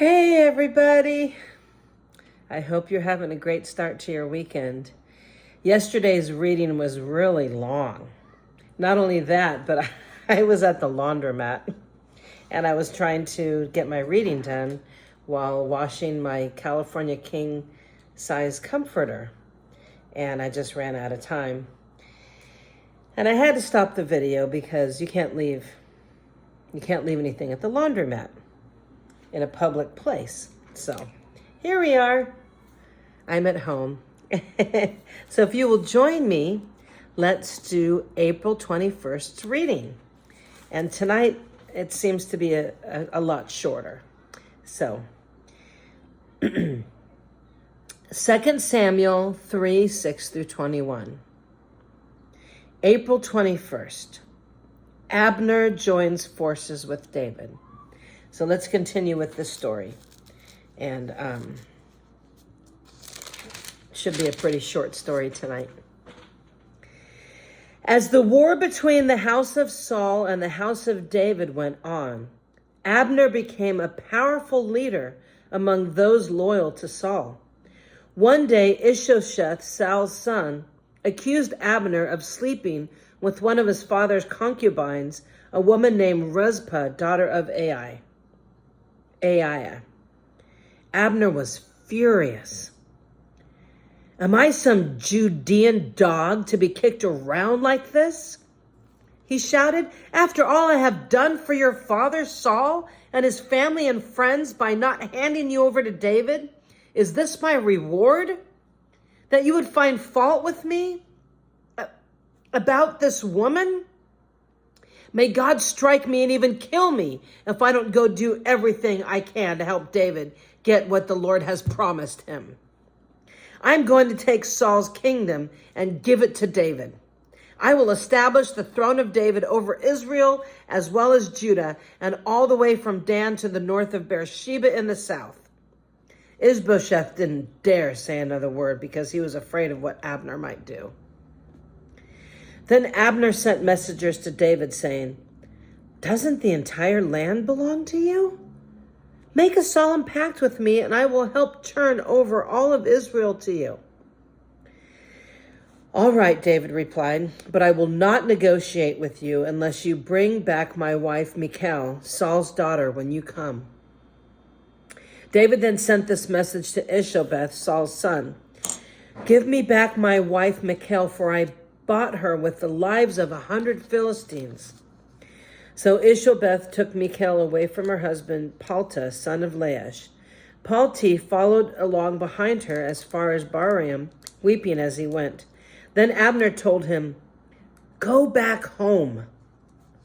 Hey, everybody. I hope you're having a great start to your weekend. Yesterday's reading was really long. Not only that, but I was at the laundromat and I was trying to get my reading done while washing my California king size comforter. And I just ran out of time. And I had to stop the video because you can't leave anything at the laundromat in a public place. So here we are. I'm at home. So if you will join me, let's do April 21st reading. And tonight it seems to be a lot shorter. So 2 Samuel 3, 6 through 21. April 21st. Abner joins forces with David. So let's continue with this story. And should be a pretty short story tonight. As the war between the house of Saul and the house of David went on, Abner became a powerful leader among those loyal to Saul. One day, Ishbosheth, Saul's son, accused Abner of sleeping with one of his father's concubines, a woman named Rizpah, daughter of Aiah. Abner was furious. Am I some Judean dog to be kicked around like this? He shouted. After all I have done for your father Saul and his family and friends by not handing you over to David, is this my reward? That you would find fault with me about this woman? May God strike me and even kill me if I don't go do everything I can to help David get what the Lord has promised him. I'm going to take Saul's kingdom and give it to David. I will establish the throne of David over Israel as well as Judah and all the way from Dan to the north of Beersheba in the south. Ishbosheth didn't dare say another word because he was afraid of what Abner might do. Then Abner sent messengers to David saying, doesn't the entire land belong to you? Make a solemn pact with me and I will help turn over all of Israel to you. All right, David replied, but I will not negotiate with you unless you bring back my wife Michal, Saul's daughter, when you come. David then sent this message to Ishbosheth, Saul's son. Give me back my wife Michal, for I bought her with the lives of 100 Philistines. So Ishbosheth took Michal away from her husband, Palta, son of Laish. Palti followed along behind her as far as Barim, weeping as he went. Then Abner told him, go back home.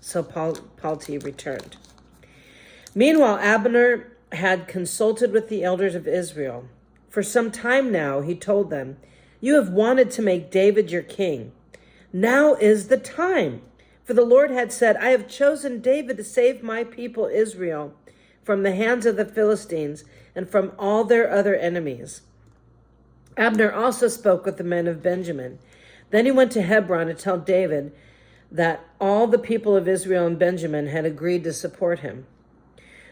So Palti returned. Meanwhile, Abner had consulted with the elders of Israel. For some time now, he told them, you have wanted to make David your king. Now is the time. For the Lord had said, I have chosen David to save my people Israel from the hands of the Philistines and from all their other enemies. Abner also spoke with the men of Benjamin. Then he went to Hebron to tell David that all the people of Israel and Benjamin had agreed to support him.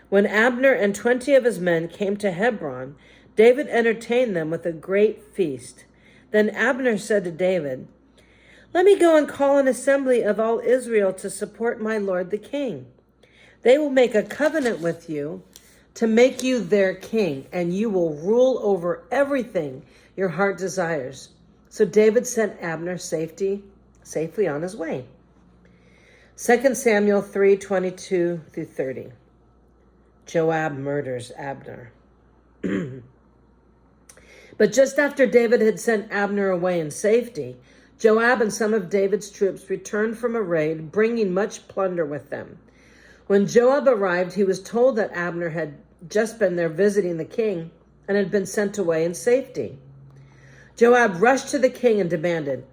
When Abner and 20 of his men came to Hebron, David entertained them with a great feast. Then Abner said to David, let me go and call an assembly of all Israel to support my lord the king. They will make a covenant with you to make you their king, and you will rule over everything your heart desires. So David sent Abner safely on his way. 2 Samuel 3, 22 through 30. Joab murders Abner. But just after David had sent Abner away in safety, Joab and some of David's troops returned from a raid, bringing much plunder with them. When Joab arrived, he was told that Abner had just been there visiting the king and had been sent away in safety. Joab rushed to the king and demanded,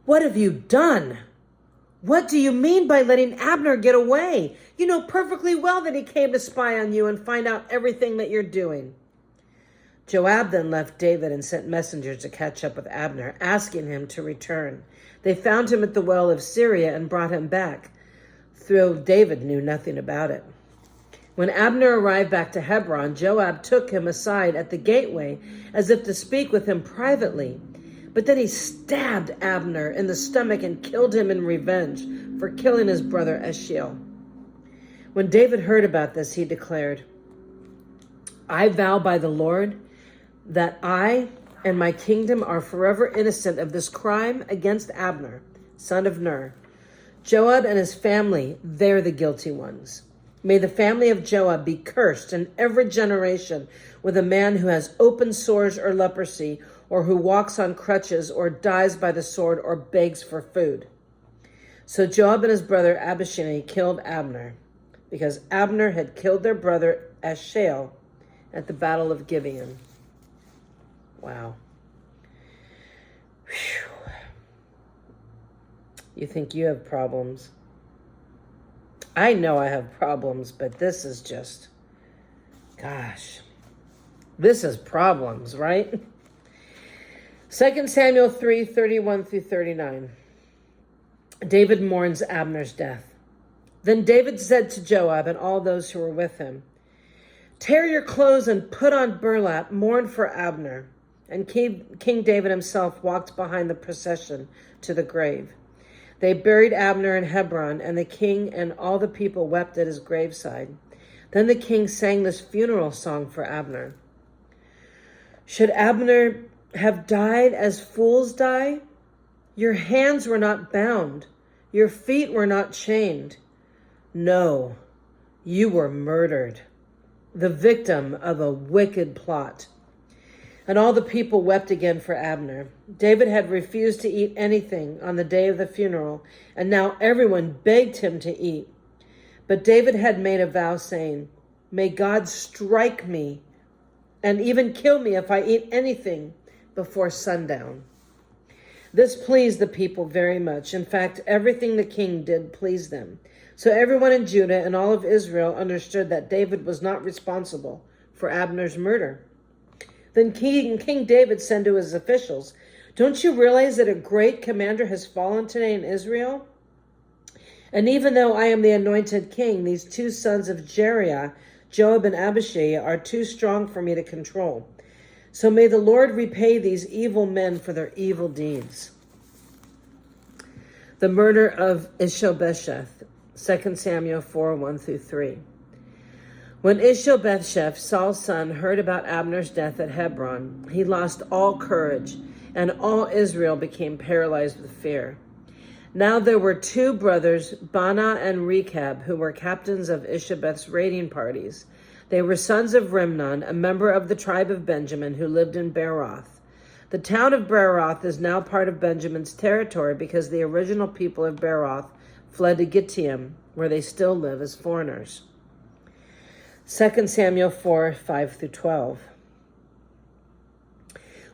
what have you done? What do you mean by letting Abner get away? You know perfectly well that he came to spy on you and find out everything that you're doing. Joab then left David and sent messengers to catch up with Abner, asking him to return. They found him at the well of Syria and brought him back, though David knew nothing about it. When Abner arrived back to Hebron, Joab took him aside at the gateway as if to speak with him privately. But then he stabbed Abner in the stomach and killed him in revenge for killing his brother Asahel. When David heard about this, he declared, I vow by the Lord that I and my kingdom are forever innocent of this crime against Abner, son of Ner. Joab and his family, they're the guilty ones. May the family of Joab be cursed in every generation with a man who has open sores or leprosy, or who walks on crutches, or dies by the sword, or begs for food. So Joab and his brother Abishai killed Abner, because Abner had killed their brother Asahel at the battle of Gibeon. Wow. Whew. You think you have problems? I know I have problems, but this is just, gosh, this is problems, right? 2 Samuel 3:31-39. David mourns Abner's death. Then David said to Joab and all those who were with him, tear your clothes and put on burlap, mourn for Abner. And King David himself walked behind the procession to the grave. They buried Abner in Hebron, and the king and all the people wept at his graveside. Then the king sang this funeral song for Abner. Should Abner have died as fools die? Your hands were not bound. Your feet were not chained. No, you were murdered, the victim of a wicked plot. And all the people wept again for Abner. David had refused to eat anything on the day of the funeral, and now everyone begged him to eat. But David had made a vow saying, may God strike me and even kill me if I eat anything before sundown. This pleased the people very much. In fact, everything the king did pleased them. So everyone in Judah and all of Israel understood that David was not responsible for Abner's murder. Then King David said to his officials, don't you realize that a great commander has fallen today in Israel? And even though I am the anointed king, these two sons of Jeriah, Joab and Abishai, are too strong for me to control. So may the Lord repay these evil men for their evil deeds. The murder of Ishbosheth, 2 Samuel 4:1-3. When Ishbosheth, Saul's son, heard about Abner's death at Hebron, he lost all courage, and all Israel became paralyzed with fear. Now there were two brothers, Baanah and Rechab, who were captains of Ishbosheth's raiding parties. They were sons of Rimnon, a member of the tribe of Benjamin, who lived in Beeroth. The town of Beeroth is now part of Benjamin's territory because the original people of Beeroth fled to Gittim, where they still live as foreigners. 2 Samuel 4:5-12.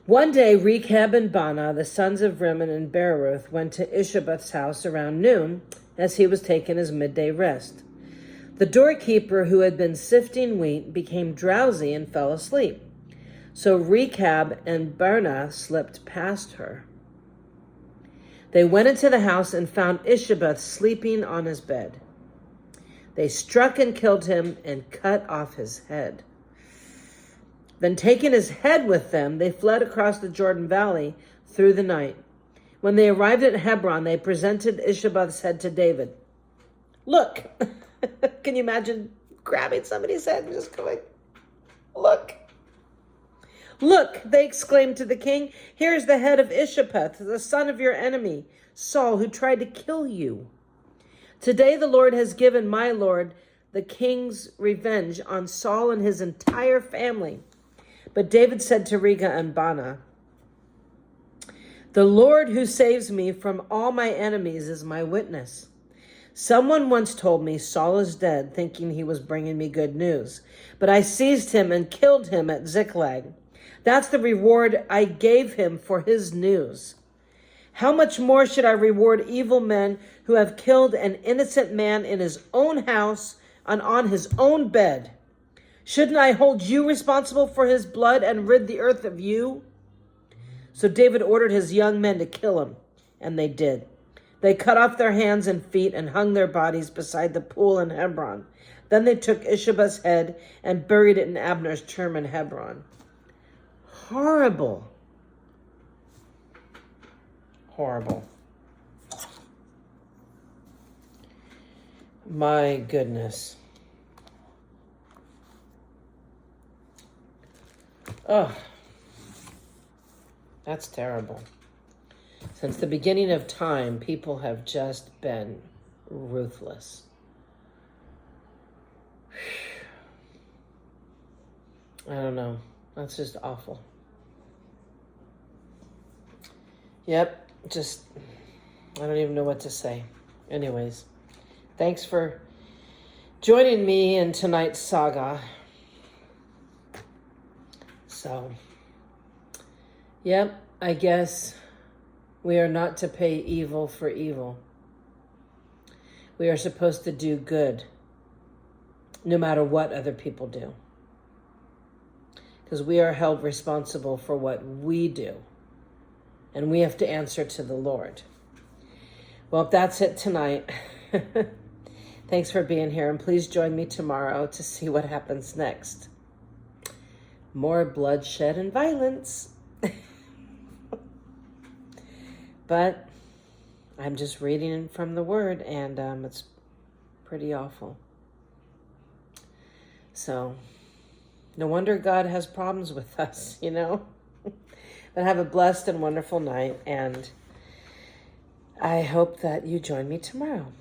One day, Rechab and Baanah, the sons of Rimmon and Beeroth, went to Ishbosheth's house around noon as he was taking his midday rest. The doorkeeper, who had been sifting wheat, became drowsy and fell asleep. So Rechab and Baanah slipped past her. They went into the house and found Ishbosheth sleeping on his bed. They struck and killed him and cut off his head. Then, taking his head with them, they fled across the Jordan Valley through the night. When they arrived at Hebron, they presented Ishbosheth's head to David. Look, can you imagine grabbing somebody's head and just going, look. Look, they exclaimed to the king, here's the head of Ishbosheth, the son of your enemy, Saul, who tried to kill you. Today the Lord has given my lord the king's revenge on Saul and his entire family. But David said to Rechab and Baanah, the Lord who saves me from all my enemies is my witness. Someone once told me Saul is dead, thinking he was bringing me good news. But I seized him and killed him at Ziklag. That's the reward I gave him for his news. How much more should I reward evil men who have killed an innocent man in his own house and on his own bed? Shouldn't I hold you responsible for his blood and rid the earth of you? So David ordered his young men to kill him, and they did. They cut off their hands and feet and hung their bodies beside the pool in Hebron. Then they took Ishabah's head and buried it in Abner's tomb in Hebron. Horrible. Horrible. My goodness. Oh, that's terrible. Since the beginning of time, people have just been ruthless. I don't know. That's just awful. Yep, just, I don't even know what to say. Anyways, thanks for joining me in tonight's saga. So, yep, I guess we are not to pay evil for evil. We are supposed to do good, no matter what other people do. Because we are held responsible for what we do. And we have to answer to the Lord. Well, that's it tonight. Thanks for being here. And please join me tomorrow to see what happens next. More bloodshed and violence. But I'm just reading from the Word, and it's pretty awful. So, no wonder God has problems with us, you know? But have a blessed and wonderful night, and I hope that you join me tomorrow.